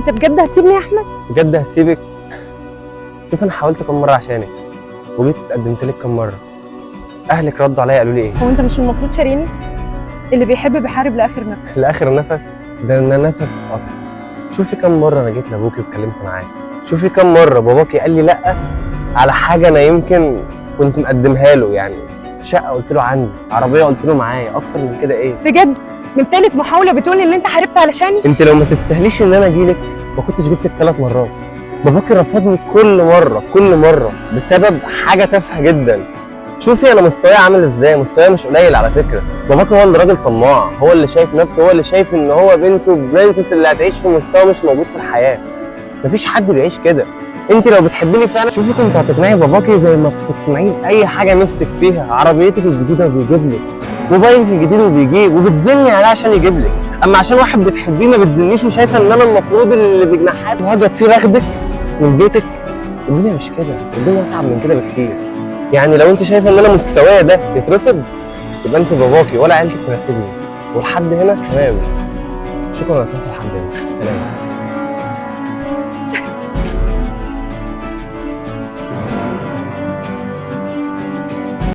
انت بجد هتسيبني يا احمد؟ بجد هسيبك؟ شوف انا حاولت كم مره عشانك وجيت اتقدمت لك كم مره. اهلك ردوا عليا قالوا لي ايه؟ هو انت مش المفروض شاريني؟ اللي بيحب بيحارب لاخر نفس. لاخر نفس؟ ده انا نفس اتقطع. شوفي كم مره انا جيت لابوكي واتكلمت معاه. شوفي كم مره باباكي قال لي لا على حاجه انا يمكن كنت مقدمها له، يعني شقه قلت له عندي، عربيه قلت له معايا، اكتر من كده ايه؟ بجد؟ من تالت محاولة بتقولي ان انت حاربت علشاني؟ انت لو ما تستاهليش ان انا اجيلك ما كنتش جبتك 3 مرات. باباكي رفضني كل مره بسبب حاجه تافهه جدا. شوفي انا مستواي عامل ازاي، مستواي مش قليل على فكره. باباكي هو اللي راجل طماع، هو اللي شايف نفسه، هو اللي شايف ان هو بنته برنسس اللي هتعيش في مستوى مش موجود في الحياه. مفيش حد بيعيش كده. انت لو بتحبيني فعلا شوفي كنت هتقنعي باباكي زي ما بتقنعيه اي حاجه نفسك فيها. عربيتك الجديده بيجيب لك، موبايلك الجديد وبيجيب، وبتزني عليه عشان يجيب لك. اما عشان واحد بتحبيه ما بتزنيش وشايفه ان انا المفروض اللي بجناحات وهاجي اطير اخدك من بيتك. الدنيا مش كده، الدنيا اصعب من كده بكتير. يعني لو انت شايفه ان انا مستوايا ده يترفض يبقى انت باباكي ولا عيلتك تناسبني. ولحد هنا تمام. شكرا يا صاحبي، لحد هنا سلام.